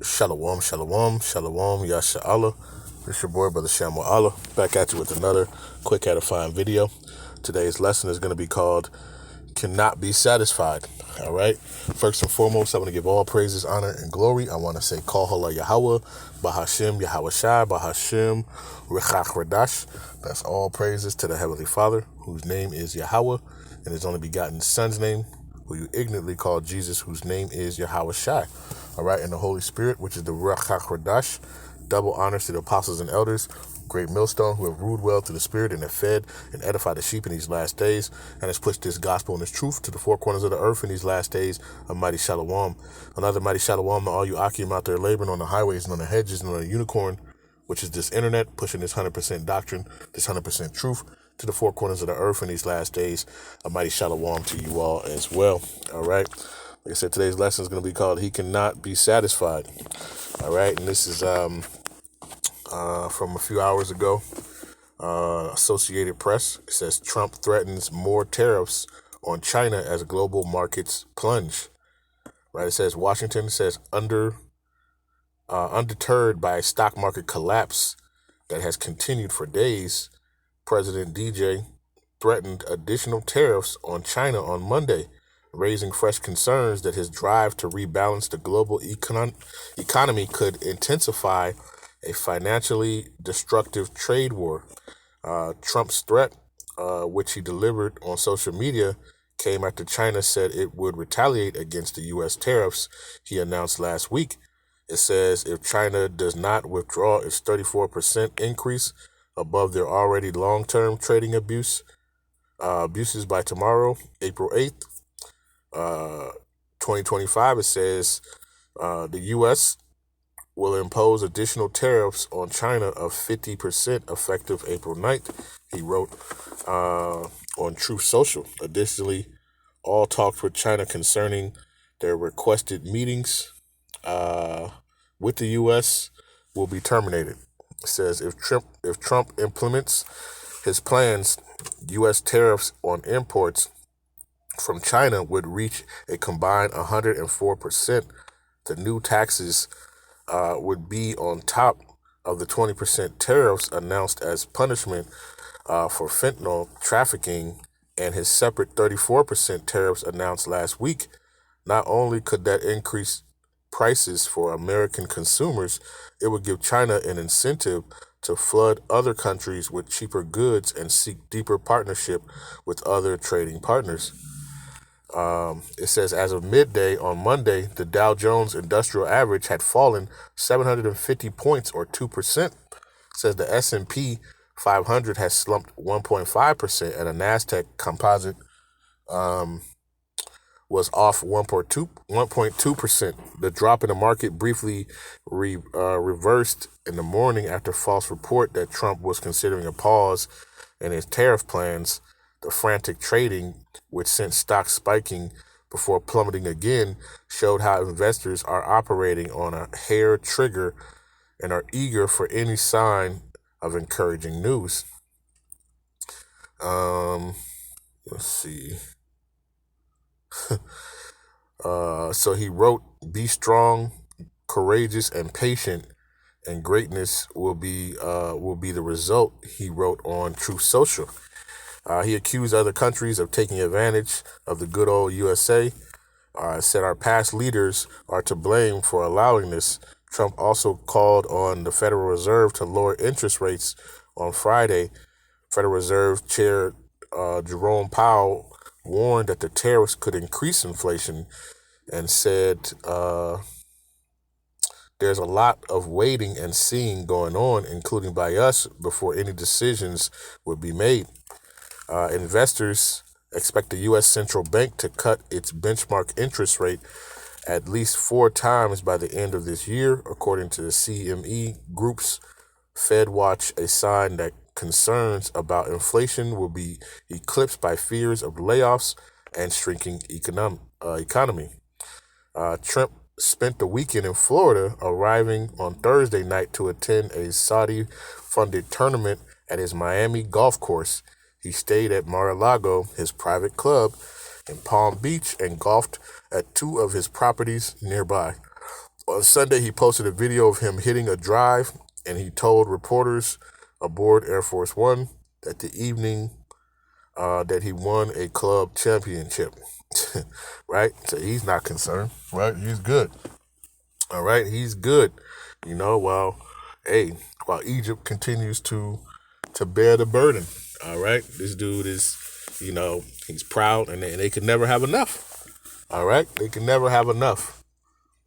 Shalom, shalom, shalom, Yasha Allah. It's your boy, Brother Shamu Allah, back at you with another quick edifying video. Today's lesson is going to be called Cannot Be Satisfied. All right. First and foremost, I want to give all praises, honor, and glory. I want to say Halal Yahawah, Bahasham, Yahawashi, Bahasham, Qadash. That's all praises to the Heavenly Father, whose name is Yahawah, and his only begotten Son's name, who you ignorantly call Jesus, whose name is Yahawashi. All right, and the Holy Spirit, which is the Rawchaa, double honors to the apostles and elders, great millstone, who have ruled well through the Spirit and have fed and edified the sheep in these last days, and has pushed this gospel and this truth to the four corners of the earth in these last days. A mighty shalom. Another mighty shalom to all you Akim out there laboring on the highways and on the hedges and on the unicorn, which is this internet, pushing this 100% doctrine, this 100% truth to the four corners of the earth in these last days. A mighty shalom to you all as well. All right. Like I said, today's lesson is going to be called He Cannot Be Satisfied. All right. And this is from a few hours ago. Associated Press. It says Trump threatens more tariffs on China as global markets plunge. Right. It says Washington says undeterred by a stock market collapse that has continued for days, President DJ threatened additional tariffs on China on Monday, raising fresh concerns that his drive to rebalance the global economy could intensify a financially destructive trade war. Trump's threat, which he delivered on social media, came after China said it would retaliate against the U.S. tariffs he announced last week. It says if China does not withdraw its 34% increase above their already long-term trading abuses by tomorrow, April 8th, 2025, it says the U.S. will impose additional tariffs on China of 50% effective April 9th, he wrote on Truth Social. Additionally, all talks with China concerning their requested meetings with the U.S. will be terminated. It says if Trump implements his plans, U.S. tariffs on imports from China would reach a combined 104%. The new taxes would be on top of the 20% tariffs announced as punishment for fentanyl trafficking and his separate 34% tariffs announced last week. Not only could that increase prices for American consumers, it would give China an incentive to flood other countries with cheaper goods and seek deeper partnership with other trading partners. It says as of midday on Monday, the Dow Jones Industrial Average had fallen 750 points or 2%. It says the S&P 500 has slumped 1.5% and the NASDAQ composite was off 1.2%. The drop in the market briefly reversed in the morning after false report that Trump was considering a pause in his tariff plans. The frantic trading, which sent stocks spiking before plummeting again, showed how investors are operating on a hair trigger and are eager for any sign of encouraging news. Let's see. So he wrote, "Be strong, courageous, and patient, and greatness will be the result," he wrote on Truth Social. He accused other countries of taking advantage of the good old USA. Said our past leaders are to blame for allowing this. Trump also called on the Federal Reserve to lower interest rates on Friday. Federal Reserve Chair Jerome Powell warned that the tariffs could increase inflation and said there's a lot of waiting and seeing going on, including by us, before any decisions would be made. Investors expect the U.S. Central Bank to cut its benchmark interest rate at least 4 times by the end of this year, according to the CME Group's Fed Watch, a sign that concerns about inflation will be eclipsed by fears of layoffs and shrinking economy. Trump spent the weekend in Florida, arriving on Thursday night to attend a Saudi-funded tournament at his Miami golf course. He stayed at Mar-a-Lago, his private club, in Palm Beach, and golfed at 2 of his properties nearby. On Sunday, he posted a video of him hitting a drive, and he told reporters aboard Air Force One that the evening that he won a club championship. Right? So he's not concerned, right? He's good. All right, he's good. While Egypt continues to bear the burden. All right, this dude is, he's proud, and they can never have enough. All right, they can never have enough.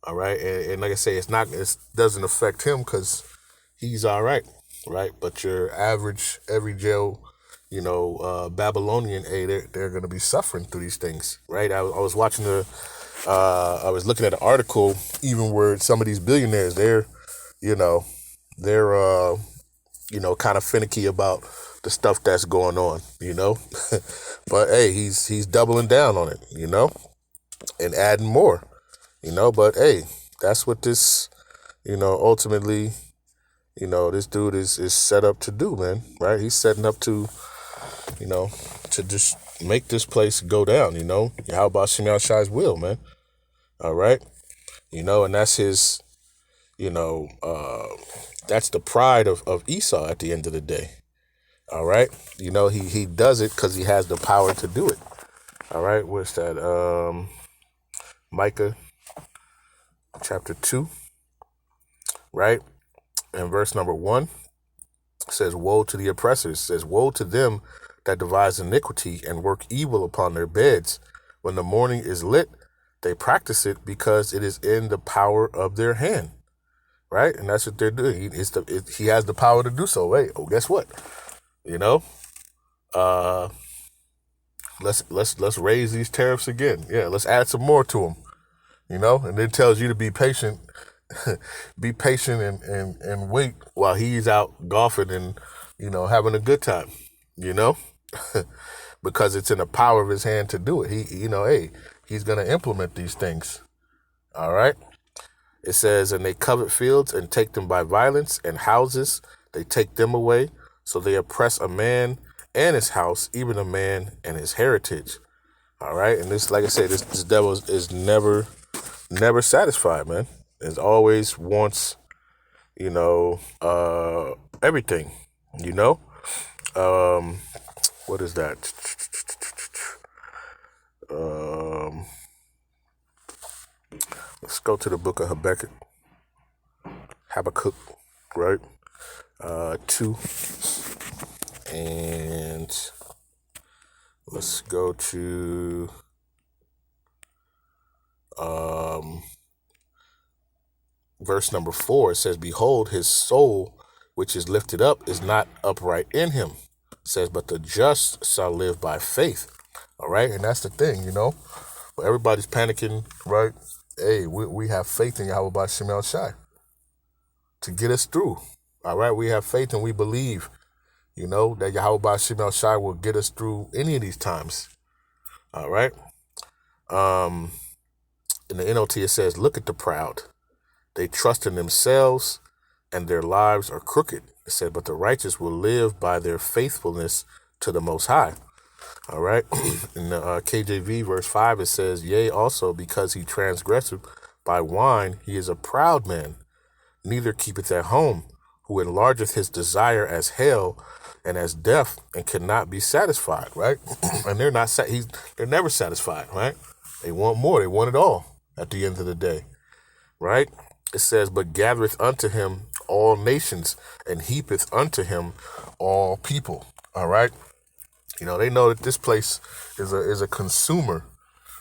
All right, and like I say, it doesn't affect him because he's all right, right? But your average, every jail, Babylonian, they're going to be suffering through these things, right? I was watching I was looking at an article, even where some of these billionaires, they're kind of finicky about the stuff that's going on, but hey, he's doubling down on it, and adding more, but hey, that's what this, ultimately, this dude is set up to do, man, right? He's setting up to, to just make this place go down, Yahawah Shai's will, man. All right. And that's his, that's the pride of Esau at the end of the day. All right. He does it because he has the power to do it. All right. What's that? Micah chapter 2, right? And verse number 1 says, woe to the oppressors, says, woe to them that devise iniquity and work evil upon their beds. When the morning is lit, they practice it because it is in the power of their hand. Right? And that's what they're doing. He has the power to do so. Hey, guess what? Let's raise these tariffs again. Yeah, let's add some more to them. And it tells you to be patient. Be patient and wait while he's out golfing and, having a good time, because it's in the power of his hand to do it. He's going to implement these things. All right. It says, and they covet fields and take them by violence, and houses, they take them away. So they oppress a man and his house, even a man and his heritage. All right. And this, like I said, this devil is never satisfied, man. It always wants, everything, what is that? Let's go to the book of Habakkuk, right? 2. And let's go to verse number 4. It says, behold, his soul, which is lifted up, is not upright in him. It says, but the just shall live by faith. All right. And that's the thing, Well, everybody's panicking, right? Hey, we have faith in Yahawah Shai to get us through. All right. We have faith and we believe, that Yahawah Shai will get us through any of these times. All right. In the NLT, it says, look at the proud. They trust in themselves and their lives are crooked. It said, but the righteous will live by their faithfulness to the Most High. All right. In the KJVA verse 5, it says, yea, also because he transgresseth by wine, he is a proud man, neither keepeth at home, who enlargeth his desire as hell and as death, and cannot be satisfied. Right. And they're never satisfied. Right. They want more. They want it all at the end of the day. Right. It says, but gathereth unto him all nations, and heapeth unto him all people. All right. They know that this place is a consumer,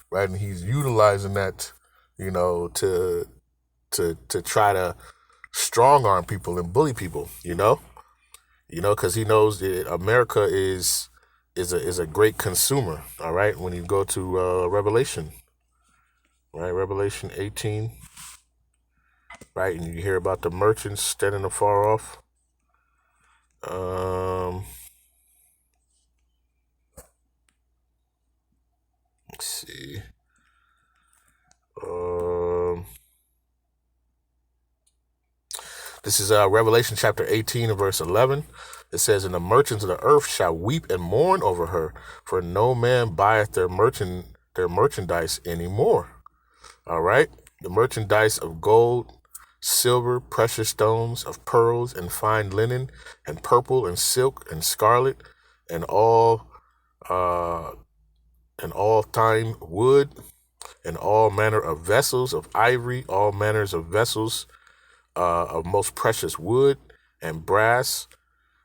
right? And he's utilizing that, to try to strong arm people and bully people, because he knows that America is a great consumer. All right. When you go to Revelation, right? Revelation 18. Right, and you hear about the merchants standing afar off. Let's see. This is Revelation chapter 18 and verse 11. It says, and the merchants of the earth shall weep and mourn over her, for no man buyeth their merchandise anymore. All right. The merchandise of gold silver, precious stones, of pearls and fine linen, and purple and silk and scarlet, and uh, all fine wood, and all manner of vessels of ivory, all manners of vessels of most precious wood, and brass,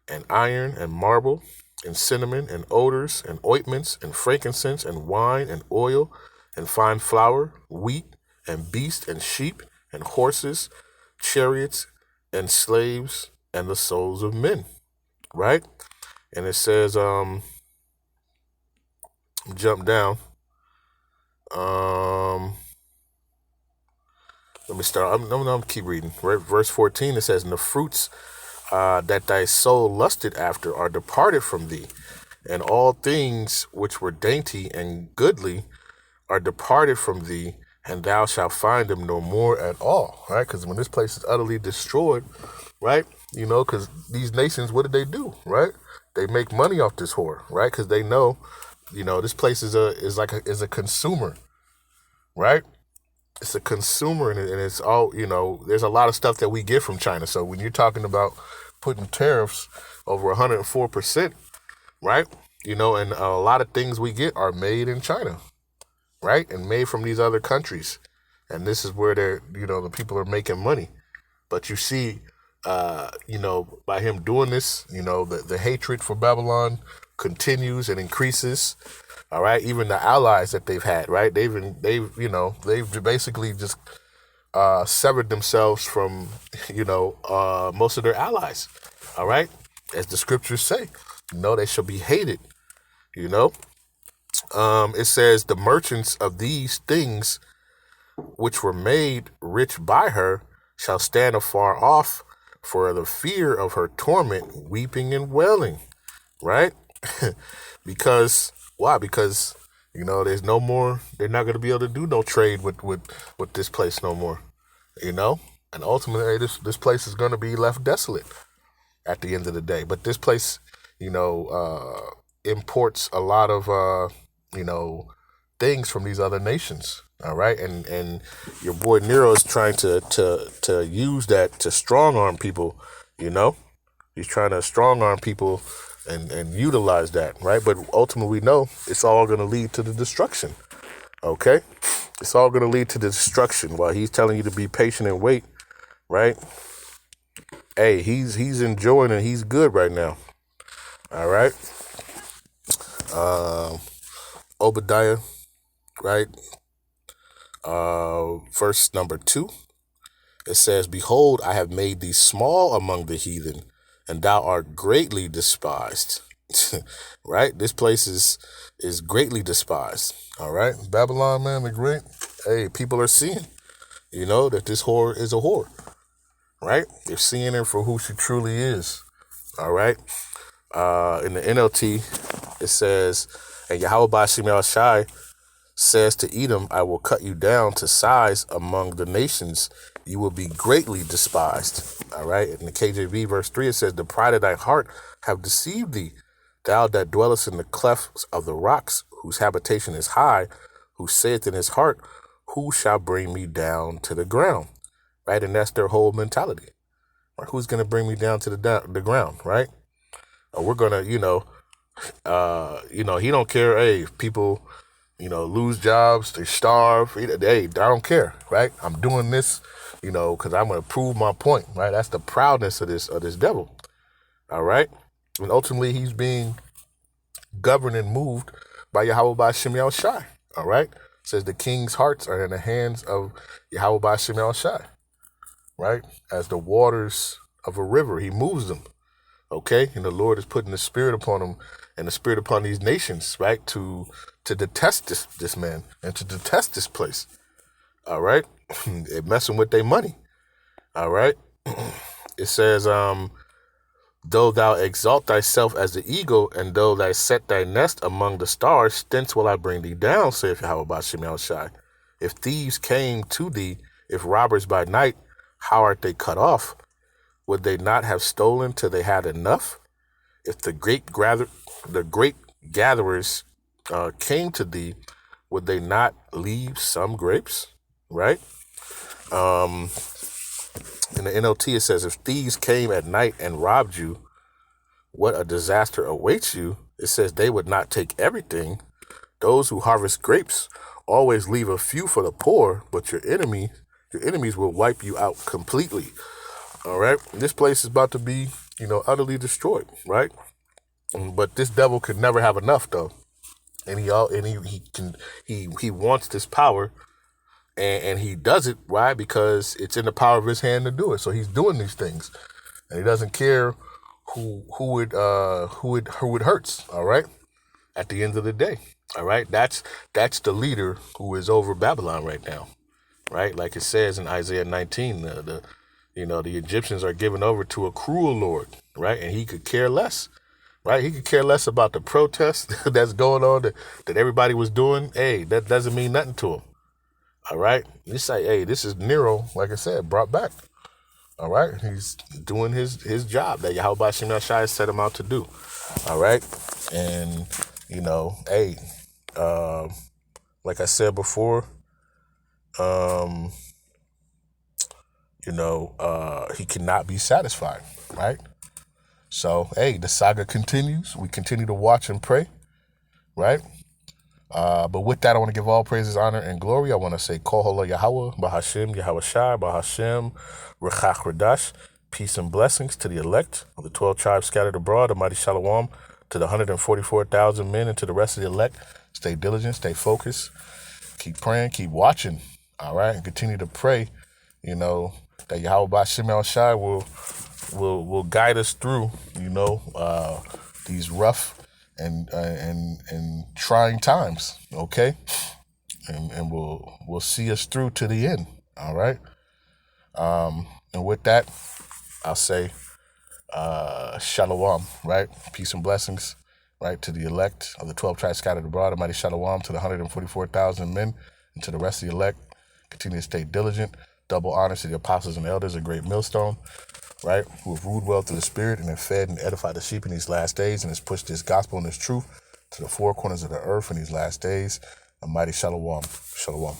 and iron, and marble, and cinnamon, and odors, and ointments, and frankincense, and wine, and oil, and fine flour, wheat, and beast, and sheep, and horses, chariots, and slaves, and the souls of men. Right? And it says, jump down. Let me start. I'm gonna keep reading. Verse 14, it says, and the fruits that thy soul lusted after are departed from thee, and all things which were dainty and goodly are departed from thee, and thou shalt find them no more at all. Right? Because when this place is utterly destroyed, right? Because these nations, what did they do? Right? They make money off this whore, right? Because they know, this place is a consumer, right? It's a consumer, and it's all, there's a lot of stuff that we get from China. So when you're talking about putting tariffs over 104%, right? And a lot of things we get are made in China, right? And made from these other countries. And this is where the people are making money. But you see, by him doing this, the hatred for Babylon continues and increases. All right, even the allies that they've had, right? They've basically just severed themselves from, most of their allies. All right, as the scriptures say, they shall be hated. It says the merchants of these things which were made rich by her shall stand afar off for the fear of her torment, weeping and wailing. Right? Because why? Because there's no more. They're not going to be able to do no trade with this place no more. And ultimately, this place is going to be left desolate at the end of the day. But this place, imports a lot of things from these other nations. All right, and your boy Nero is trying to use that to strong arm people. He's trying to strong arm people and utilize that, right? But ultimately, we know it's all going to lead to the destruction. Okay, it's all going to lead to the destruction. While he's telling you to be patient and wait, right? Hey, he's enjoying it. He's good right now. All right. Obadiah, right? Verse number 2. It says, behold, I have made thee small among the heathen, and thou art greatly despised. Right? This place is greatly despised. All right? Babylon, man, the great. Hey, people are seeing, that this whore is a whore. Right? They're seeing her for who she truly is. All right? In the NLT, it says, and Yahawashi says to Edom, I will cut you down to size among the nations. You will be greatly despised. All right. In the KJVA verse 3, it says, the pride of thy heart have deceived thee. Thou that dwellest in the clefts of the rocks, whose habitation is high, who saith in his heart, who shall bring me down to the ground? Right. And that's their whole mentality. Right? Who's going to bring me down to the ground? Right. We're going to, he don't care. Hey, people, lose jobs, they starve. Hey, I don't care, right? I'm doing this, because I'm going to prove my point, right? That's the proudness of this devil, all right? And ultimately, he's being governed and moved by Yahawashi, all right? It says the king's hearts are in the hands of Yahawashi, right? As the waters of a river, he moves them, okay? And the Lord is putting the spirit upon him and the spirit upon these nations, right? To detest this man and to detest this place. All right. They're messing with their money. All right. It says, though thou exalt thyself as the eagle, and though thou set thy nest among the stars, thence will I bring thee down, saith Yahawashi. If thieves came to thee, if robbers by night, how art they cut off? Would they not have stolen till they had enough? If the grape gatherers came to thee, would they not leave some grapes? Right? In the NLT, it says, if thieves came at night and robbed you, what a disaster awaits you. It says they would not take everything. Those who harvest grapes always leave a few for the poor, but your enemies will wipe you out completely. All right. This place is about to be, utterly destroyed, right? But this devil could never have enough, though. And he wants this power, and he does it, right? Because it's in the power of his hand to do it. So he's doing these things, and he doesn't care who it hurts. All right. At the end of the day, all right. That's the leader who is over Babylon right now, right? Like it says in Isaiah 19, the Egyptians are given over to a cruel lord, right? And he could care less. Right, he could care less about the protest that's going on that everybody was doing. Hey, that doesn't mean nothing to him. All right, you say, hey, this is Nero, like I said, brought back. All right, he's doing his job that Yahawashi set him out to do. All right, and hey, like I said before, he cannot be satisfied. Right. So, hey, the saga continues. We continue to watch and pray, right? But with that, I want to give all praises, honor, and glory. I want to say, Kohola Yahawah, Bahasham, Yahawashi, Bahasham, Qadash, peace and blessings to the elect of the 12 tribes scattered abroad, a mighty shalom to the 144,000 men and to the rest of the elect. Stay diligent, stay focused, keep praying, keep watching, all right? And continue to pray, that Yahweh Bahasham Shai will guide us through, these rough and trying times, okay? And we'll see us through to the end, all right? And with that, I'll say shalom, right? Peace and blessings, right, to the elect of the 12 tribes scattered abroad, a mighty shalom to the 144,000 men and to the rest of the elect. Continue to stay diligent. Double honors to the apostles and elders, a great millstone, right, who have ruled well through the Spirit and have fed and edified the sheep in these last days and has pushed this gospel and this truth to the four corners of the earth in these last days. A mighty shalom. Shalom.